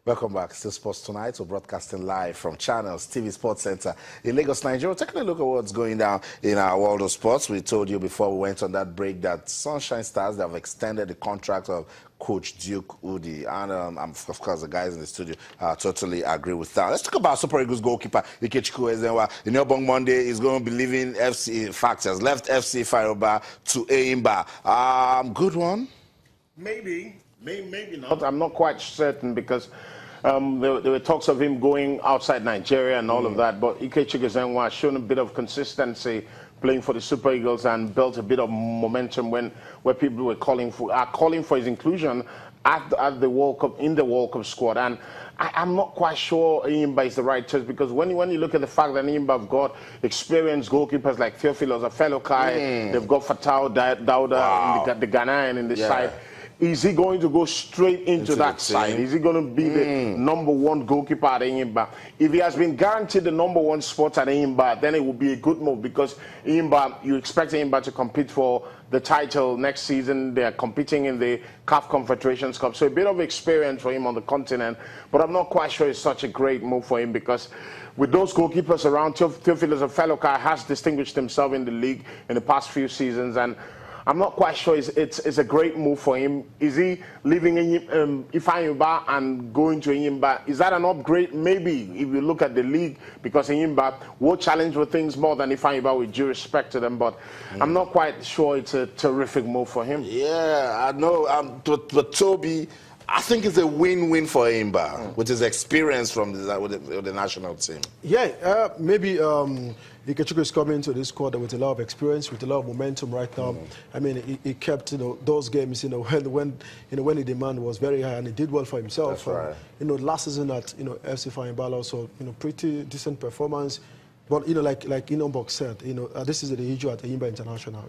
Welcome back to Sports Tonight. We're broadcasting live from Channels TV Sports Center in Lagos, Nigeria. Taking a look at what's going down in our world of sports. We told you before we went on that break that Sunshine Stars have extended the contract of Coach Duke Udi. And of course, the guys in the studio totally agree with that. Let's talk about Super Eagles goalkeeper Ikechukwu Ezenwa. Inobong Monday is going to be leaving FC. In fact, has left FC Fairoba to Eimba. Good one? Maybe not. I'm not quite certain because there were talks of him going outside Nigeria and all of that. But Ikechukwu Ezenwa has shown a bit of consistency playing for the Super Eagles and built a bit of momentum where people were calling for his inclusion at the World Cup, in the World Cup squad. And I'm not quite sure Eimba is the right choice because when you look at the fact that Eimba have got experienced goalkeepers like Theophilus Afelokai, they've got Fatau Dauda, the Ghanaian in the side. Is he going to go straight into that side? Is he going to be the #1 goalkeeper at Eimba? If he has been guaranteed the #1 spot at Eimba, then it will be a good move because Eimba, you expect Eimba to compete for the title next season. They are competing in the CAF Confederations Cup. So a bit of experience for him on the continent. But I'm not quite sure it's such a great move for him because with those goalkeepers around, Theophilus Afelokai has distinguished himself in the league in the past few seasons. And I'm not quite sure it's a great move for him. Is he leaving Ifeanyiba and going to Eimba? Is that an upgrade? Maybe, if you look at the league, because Eimba will challenge for things more than Ifeanyiba, with due respect to them. But I'm not quite sure it's a terrific move for him. Yeah, I know. But Toby, I think it's a win-win for Eimba with his experience from with the national team. Yeah, maybe Ikechukwu is coming to this squad with a lot of experience, with a lot of momentum right now. I mean, he kept those games when the demand was very high, and he did well for himself. That's right. Last season at FC Faimbala, also pretty decent performance. But like Inobok said, this is the issue at Eimba International.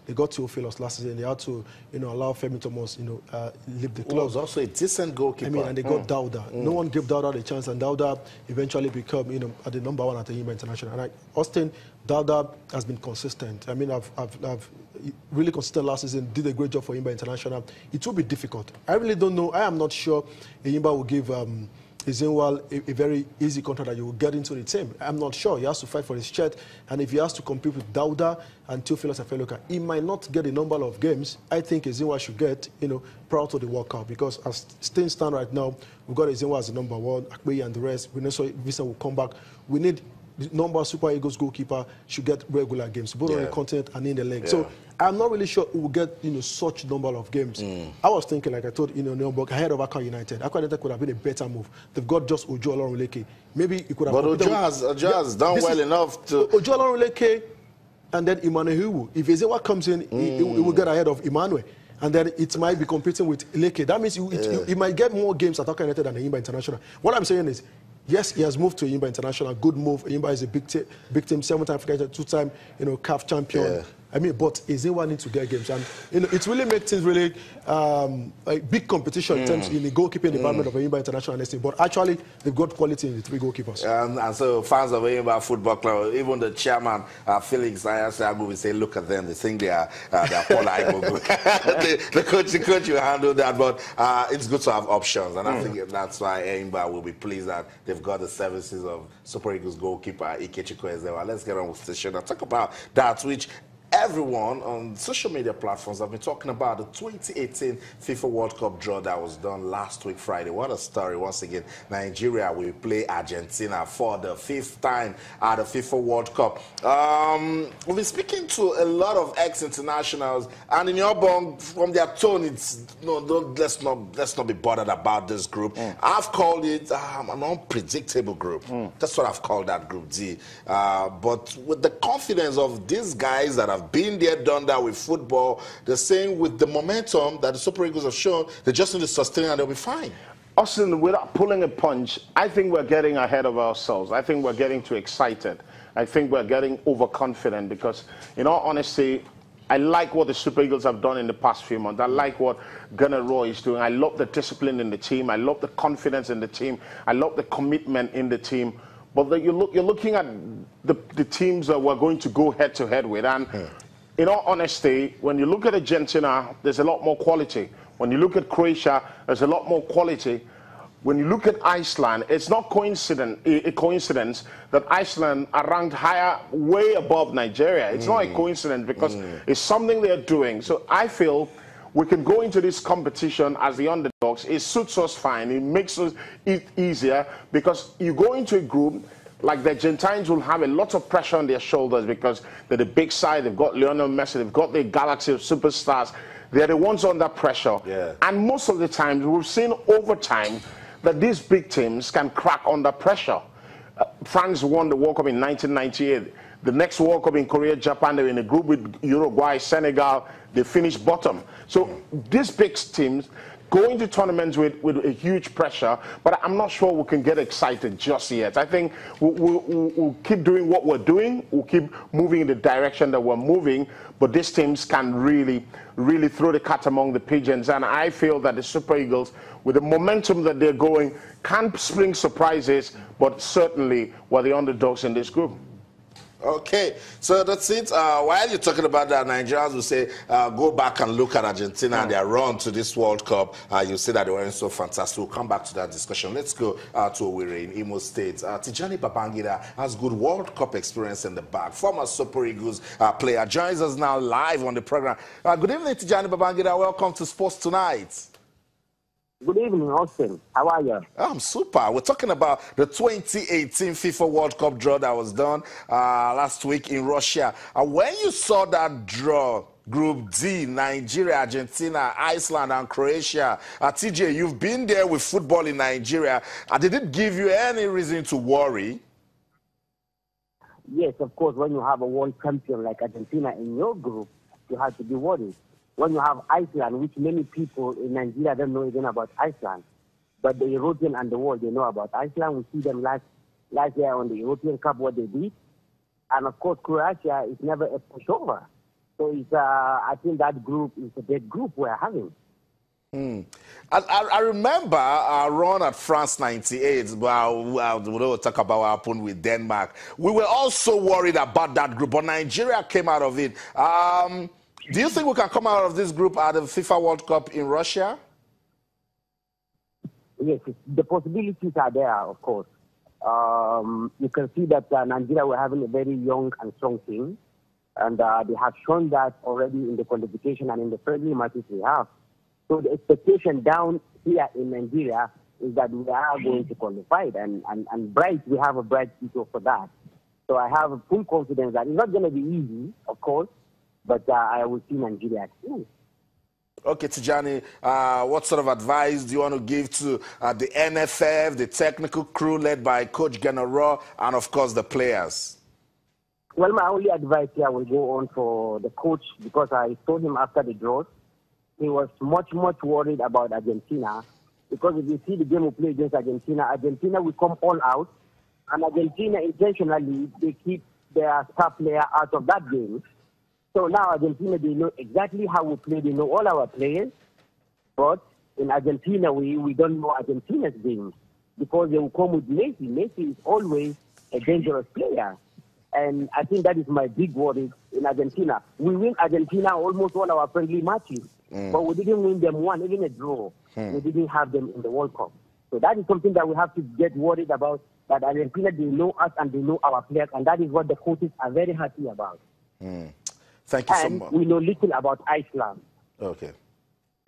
They got Theophilus last season. They had to allow Femi Thomas leave the club. Was also a decent goalkeeper. I mean, and they got Dauda. No one gave Dauda the chance, and Dauda eventually became at the #1 at the Eimba International. And Austin, Dauda has been consistent. I mean, I've really consistent last season. Did a great job for Eimba International. It will be difficult. I really don't know. I am not sure Eimba will give Ezenwa a very easy contract that you will get into the team. I'm not sure. He has to fight for his shirt, and if he has to compete with Dauda and Theophilus Afelokai, he might not get a number of games I think Ezenwa should get, prior to the World Cup, because as things stand right now, we've got Ezenwa as the #1, Akpeyi and the rest. We know so Vincent will come back. We need the number Super Eagles goalkeeper should get regular games, both on the continent and in the league. So I'm not really sure we will get such number of games. I was thinking, like I told Neomborg, ahead of Accra United. Accra United could have been a better move. They've got just Ojo Olorunleke. Maybe it could have. But Ojo has done well enough to. Ojo Olorunleke and then Emmanuel Huwu. If Ezenwa comes in, he will get ahead of Emmanuel. And then it might be competing with Leke. That means he might get more games at Accra United than Eimba International. What I'm saying is, yes, he has moved to Eimba International. Good move. Eimba is a big team, 7-time African, 2-time, CAF champion. Yeah. I mean, but Ezenwa needs to get games, and it really makes things really a big competition in terms in the goalkeeping department of Eimba International and team. But actually, they've got quality in the 3 goalkeepers. And so, fans of Eimba Football Club, even the chairman Felix Ayasagu will say, "Look at them; they think they are Paul Aibogu." the coach will handle that, but it's good to have options, and I think that's why Eimba will be pleased that they've got the services of Super Eagles goalkeeper Ikechukwu Ezenwa. Let's get on with the show now. Talk about that, which everyone on social media platforms have been talking about, the 2018 FIFA World Cup draw that was done last week Friday. What a story. Once again, Nigeria will play Argentina for the 5th time at the FIFA World Cup. We've been speaking to a lot of ex-internationals, and in your bong, from their tone, it's let's not be bothered about this group. I've called it an unpredictable group. That's what I've called that group D. But with the confidence of these guys that have been there, done that with football, the same with the momentum that the Super Eagles have shown, they just need to sustain and they'll be fine. Austin, without pulling a punch, I think we're getting ahead of ourselves. I think we're getting too excited. I think we're getting overconfident because, in all honesty, I like what the Super Eagles have done in the past few months. I like what Gunnar Roy is doing. I love the discipline in the team. I love the confidence in the team. I love the commitment in the team. But you're looking at the teams that we're going to go head-to-head with. And in all honesty, when you look at Argentina, there's a lot more quality. When you look at Croatia, there's a lot more quality. when you look at Iceland, it's not a coincidence that Iceland are ranked higher, way above Nigeria. It's not a coincidence because it's something they're doing. So I feel we can go into this competition as the underdogs. It suits us fine. It makes it easier because you go into a group, like the Argentines will have a lot of pressure on their shoulders because they're the big side. They've got Lionel Messi. They've got the galaxy of superstars. They're the ones under pressure. Yeah. And most of the times, we've seen over time that these big teams can crack under pressure. France won the World Cup in 1998. The next World Cup in Korea, Japan, they were in a group with Uruguay, Senegal. They finished bottom. So these big teams go into tournaments with a huge pressure, but I'm not sure we can get excited just yet. I think we'll keep doing what we're doing. We'll keep moving in the direction that we're moving, but these teams can really throw the cat among the pigeons. And I feel that the Super Eagles, with the momentum that they're going, can spring surprises, but certainly we're the underdogs in this group. Okay, so that's it. While you're talking about that, Nigerians will say, go back and look at Argentina and their run to this World Cup. You see that they weren't so fantastic. We'll come back to that discussion. Let's go to Owerri in Imo State. Tijani Babangida has good World Cup experience in the bag. Former Super Eagles player joins us now live on the program. Good evening, Tijani Babangida. Welcome to Sports Tonight. Good evening, Austin. How are you? I'm super. We're talking about the 2018 FIFA World Cup draw that was done last week in Russia. When you saw that draw, Group D, Nigeria, Argentina, Iceland, and Croatia, TJ, you've been there with football in Nigeria. Did it give you any reason to worry? Yes, of course. When you have a world champion like Argentina in your group, you have to be worried. When you have Iceland, which many people in Nigeria don't know even about Iceland, but the European and the world, they know about Iceland. We see them last year on the European Cup, what they did. And of course, Croatia is never a pushover. So it's, I think that group is a big group we're having. I remember our run at France 98, but we'll talk about what happened with Denmark. We were also worried about that group, but Nigeria came out of it. Do you think we can come out of this group at the FIFA World Cup in Russia? Yes, the possibilities are there, of course. You can see that Nigeria were having a very young and strong team, and they have shown that already in the qualification and in the friendly matches we have. So the expectation down here in Nigeria is that we are going to qualify, and bright, we have a bright future for that. So I have full confidence that it's not going to be easy, of course, but I will see Nigeria too. Okay, Tijani, what sort of advice do you want to give to the NFF, the technical crew led by Coach Genaro, and of course the players? Well, my only advice here will go on for the coach, because I told him after the draw, he was much worried about Argentina, because if you see the game we play against Argentina, Argentina will come all out, and Argentina intentionally, they keep their star player out of that game. So now Argentina, they know exactly how we play. They know all our players. But in Argentina, we don't know Argentina's game, because they will come with Messi. Messi is always a dangerous player. And I think that is my big worry in Argentina. We win Argentina almost all our friendly matches, but we didn't win them one, even a draw. We didn't have them in the World Cup. So that is something that we have to get worried about, that Argentina, they know us and they know our players, and that is what the coaches are very happy about. Thank you so much. We know little about Iceland. Okay.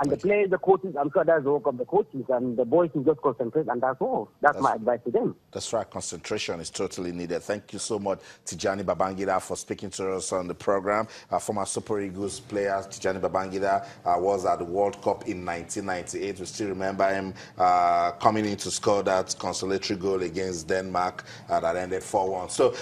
And the players, the coaches, I'm sure that's the work of the coaches, and the boys will just concentrate, and that's all. That's my advice to them. That's right. Concentration is totally needed. Thank you so much, Tijani Babangida, for speaking to us on the program. Former Super Eagles player Tijani Babangida was at the World Cup in 1998. We still remember him coming in to score that consolatory goal against Denmark that ended 4-1. So